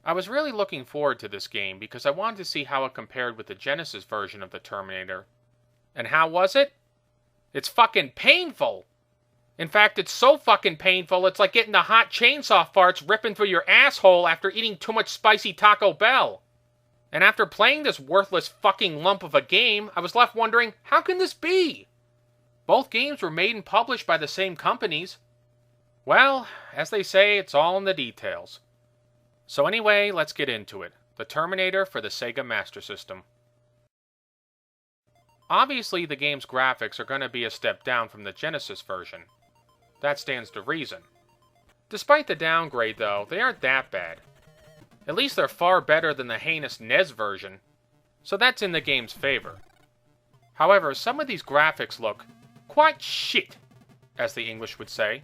I was really looking forward to this game because I wanted to see how it compared with the Genesis version of the Terminator. And how was it? It's fucking painful! In fact, it's so fucking painful, it's like getting the hot chainsaw farts ripping through your asshole after eating too much spicy Taco Bell. And after playing this worthless fucking lump of a game, I was left wondering, how can this be? Both games were made and published by the same companies. Well, as they say, it's all in the details. So anyway, let's get into it. The Terminator for the Sega Master System. Obviously, the game's graphics are going to be a step down from the Genesis version. That stands to reason. Despite the downgrade, though, they aren't that bad. At least they're far better than the heinous NES version, so that's in the game's favor. However, some of these graphics look quite shit, as the English would say.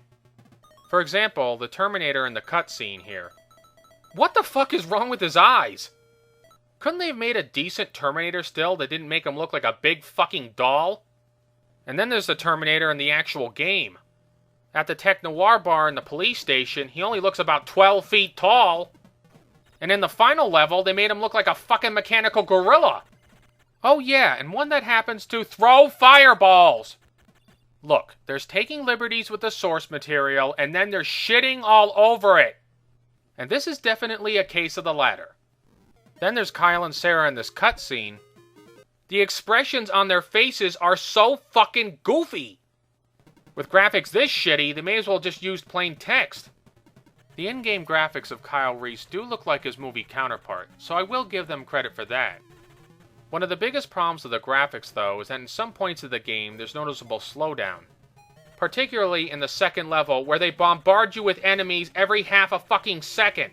For example, the Terminator in the cutscene here. What the fuck is wrong with his eyes? Couldn't they have made a decent Terminator still that didn't make him look like a big fucking doll? And then there's the Terminator in the actual game. At the Tech Noir bar in the police station, he only looks about 12 feet tall. And in the final level, they made him look like a fucking mechanical gorilla. Oh yeah, and one that happens to throw fireballs. Look, there's taking liberties with the source material, and then there's shitting all over it. And this is definitely a case of the latter. Then there's Kyle and Sarah in this cutscene. The expressions on their faces are so fucking goofy. With graphics this shitty, they may as well just use plain text. The in-game graphics of Kyle Reese do look like his movie counterpart, so I will give them credit for that. One of the biggest problems with the graphics, though, is that in some points of the game there's noticeable slowdown. Particularly in the second level, where they bombard you with enemies every half a fucking second.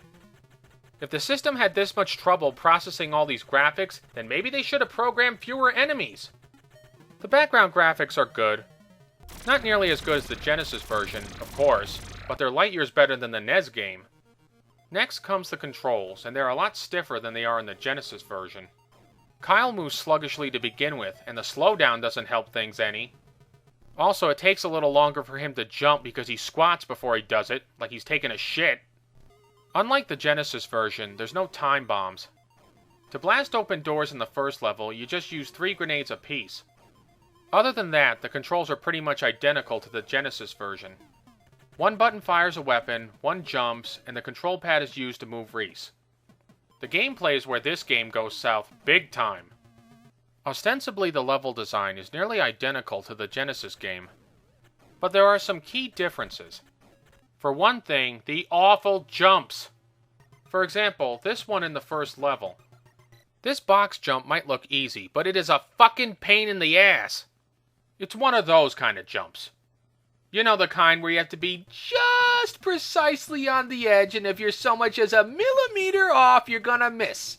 If the system had this much trouble processing all these graphics, then maybe they should have programmed fewer enemies. The background graphics are good. Not nearly as good as the Genesis version, of course, but they're light years better than the NES game. Next comes the controls, and they're a lot stiffer than they are in the Genesis version. Kyle moves sluggishly to begin with, and the slowdown doesn't help things any. Also, it takes a little longer for him to jump because he squats before he does it, like he's taking a shit. Unlike the Genesis version, there's no time bombs. To blast open doors in the first level, you just use 3 grenades apiece. Other than that, the controls are pretty much identical to the Genesis version. One button fires a weapon, one jumps, and the control pad is used to move Reese. The gameplay is where this game goes south big time. Ostensibly, the level design is nearly identical to the Genesis game. But there are some key differences. For one thing, the awful jumps. For example, this one in the first level. This box jump might look easy, but it is a fucking pain in the ass. It's one of those kind of jumps. You know, the kind where you have to be just precisely on the edge, and if you're so much as a millimeter off, you're gonna miss.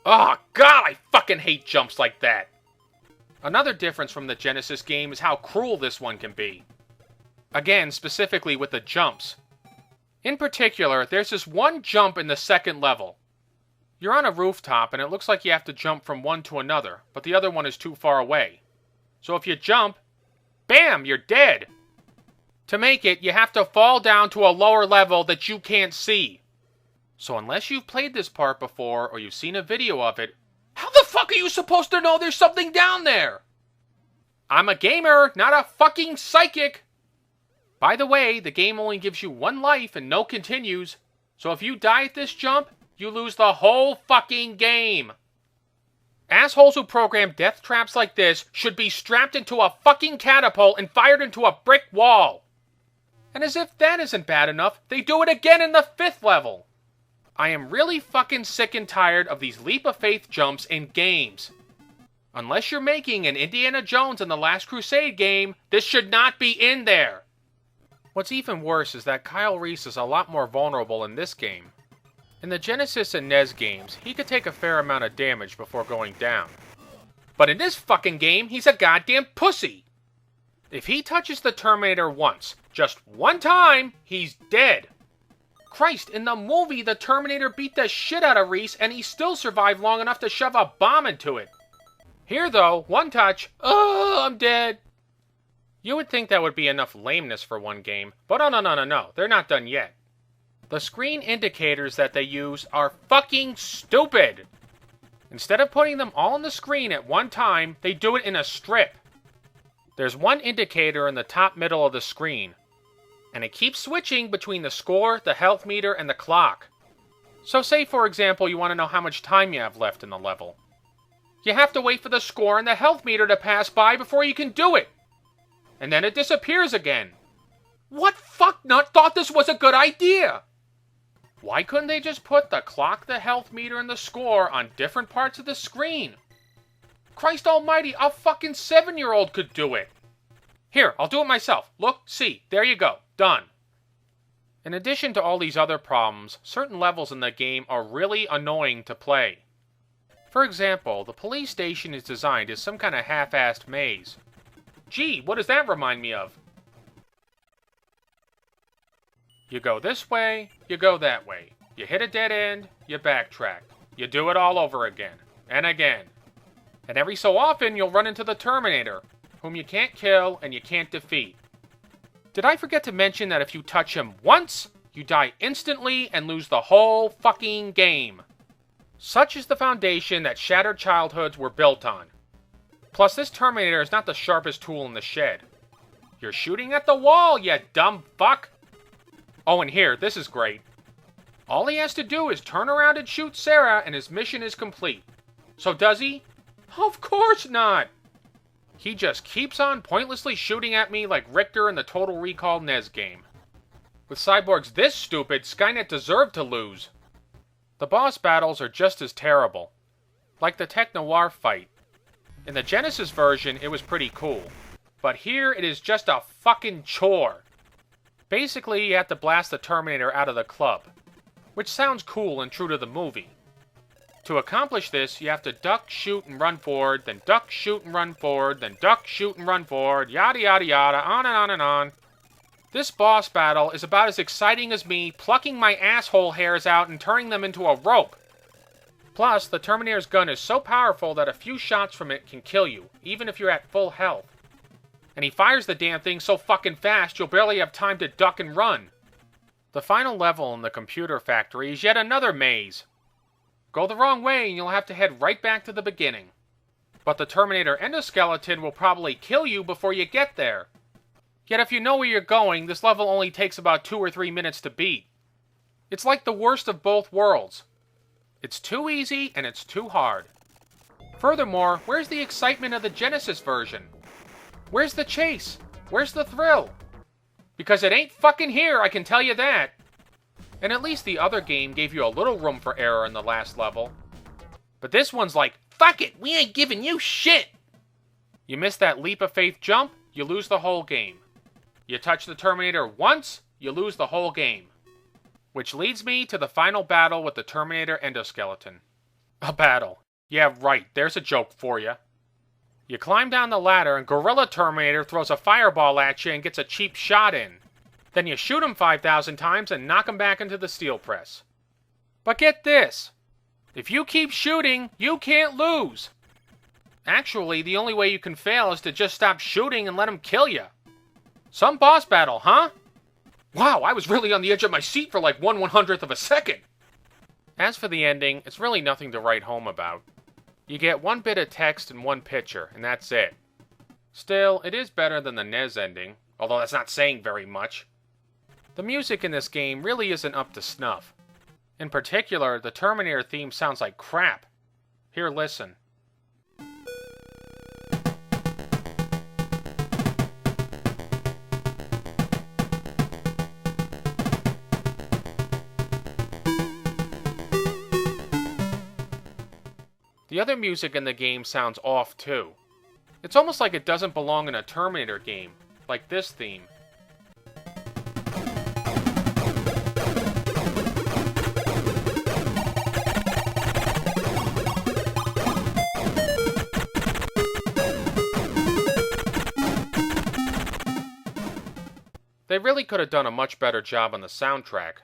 Oh god, I fucking hate jumps like that. Another difference from the Genesis game is how cruel this one can be. Again, specifically with the jumps. In particular, there's this one jump in the second level. You're on a rooftop, and it looks like you have to jump from one to another, but the other one is too far away. So if you jump, bam, you're dead. To make it, you have to fall down to a lower level that you can't see. So unless you've played this part before, or you've seen a video of it, how the fuck are you supposed to know there's something down there? I'm a gamer, not a fucking psychic. By the way, the game only gives you 1 life and no continues, so if you die at this jump, you lose the whole fucking game. Assholes who program death traps like this should be strapped into a fucking catapult and fired into a brick wall. And as if that isn't bad enough, they do it again in the 5th level. I am really fucking sick and tired of these leap of faith jumps in games. Unless you're making an Indiana Jones and the Last Crusade game, this should not be in there. What's even worse is that Kyle Reese is a lot more vulnerable in this game. In the Genesis and NES games, he could take a fair amount of damage before going down. But in this fucking game, he's a goddamn pussy. If he touches the Terminator once, just one time, he's dead. Christ, in the movie, the Terminator beat the shit out of Reese and he still survived long enough to shove a bomb into it. Here though, one touch, oh, I'm dead. You would think that would be enough lameness for one game, but oh no, they're not done yet. The screen indicators that they use are fucking stupid. Instead of putting them all on the screen at one time, they do it in a strip. There's one indicator in the top middle of the screen, and it keeps switching between the score, the health meter, and the clock. So say, for example, you want to know how much time you have left in the level. You have to wait for the score and the health meter to pass by before you can do it. And then it disappears again. What fucknut thought this was a good idea? Why couldn't they just put the clock, the health meter, and the score on different parts of the screen? Christ almighty, a fucking 7-year-old could do it. Here, I'll do it myself. Look, see, there you go. Done. In addition to all these other problems, certain levels in the game are really annoying to play. For example, the police station is designed as some kind of half-assed maze. Gee, what does that remind me of? You go this way, you go that way. You hit a dead end, you backtrack. You do it all over again, and again. And every so often, you'll run into the Terminator, whom you can't kill and you can't defeat. Did I forget to mention that if you touch him once, you die instantly and lose the whole fucking game? Such is the foundation that shattered childhoods were built on. Plus, this Terminator is not the sharpest tool in the shed. You're shooting at the wall, you dumb fuck! Oh, and here, this is great. All he has to do is turn around and shoot Sarah, and his mission is complete. So does he? Of course not! He just keeps on pointlessly shooting at me like Richter in the Total Recall NES game. With cyborgs this stupid, Skynet deserved to lose. The boss battles are just as terrible. Like the Tech Noir fight. In the Genesis version, it was pretty cool. But here, it is just a fucking chore. Basically, you have to blast the Terminator out of the club. Which sounds cool and true to the movie. To accomplish this, you have to duck, shoot, and run forward, then duck, shoot, and run forward, then duck, shoot, and run forward, yada yada yada, on and on and on. This boss battle is about as exciting as me plucking my asshole hairs out and turning them into a rope. Plus, the Terminator's gun is so powerful that a few shots from it can kill you, even if you're at full health. And he fires the damn thing so fucking fast you'll barely have time to duck and run. The final level in the computer factory is yet another maze. Go the wrong way and you'll have to head right back to the beginning. But the Terminator endoskeleton will probably kill you before you get there. Yet if you know where you're going, this level only takes about 2 or 3 minutes to beat. It's like the worst of both worlds. It's too easy and it's too hard. Furthermore, where's the excitement of the Genesis version? Where's the chase? Where's the thrill? Because it ain't fucking here, I can tell you that. And at least the other game gave you a little room for error in the last level. But this one's like, fuck it, we ain't giving you shit! You miss that leap of faith jump, you lose the whole game. You touch the Terminator once, you lose the whole game. Which leads me to the final battle with the Terminator endoskeleton. A battle. Yeah, right, there's a joke for you. You climb down the ladder and Gorilla Terminator throws a fireball at you and gets a cheap shot in. Then you shoot him 5,000 times and knock him back into the steel press. But get this. If you keep shooting, you can't lose. Actually, the only way you can fail is to just stop shooting and let him kill you. Some boss battle, huh? Wow, I was really on the edge of my seat for like 1/100th of a second. As for the ending, it's really nothing to write home about. You get one bit of text and one picture, and that's it. Still, it is better than the NES ending, although that's not saying very much. The music in this game really isn't up to snuff. In particular, the Terminator theme sounds like crap. Here, listen. The other music in the game sounds off too. It's almost like it doesn't belong in a Terminator game, like this theme. They really could have done a much better job on the soundtrack.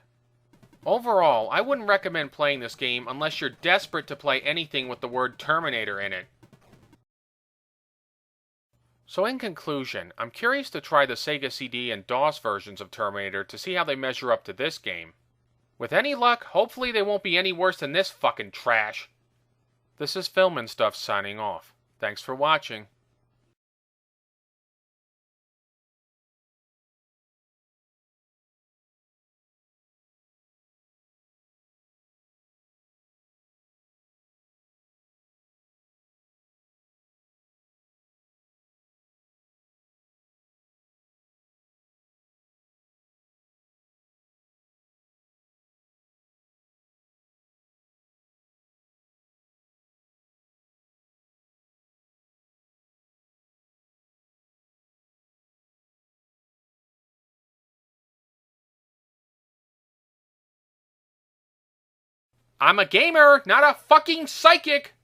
Overall, I wouldn't recommend playing this game unless you're desperate to play anything with the word Terminator in it. So in conclusion, I'm curious to try the Sega CD and DOS versions of Terminator to see how they measure up to this game. With any luck, hopefully they won't be any worse than this fucking trash. This is Film and Stuff signing off. Thanks for watching. I'm a gamer, not a fucking psychic!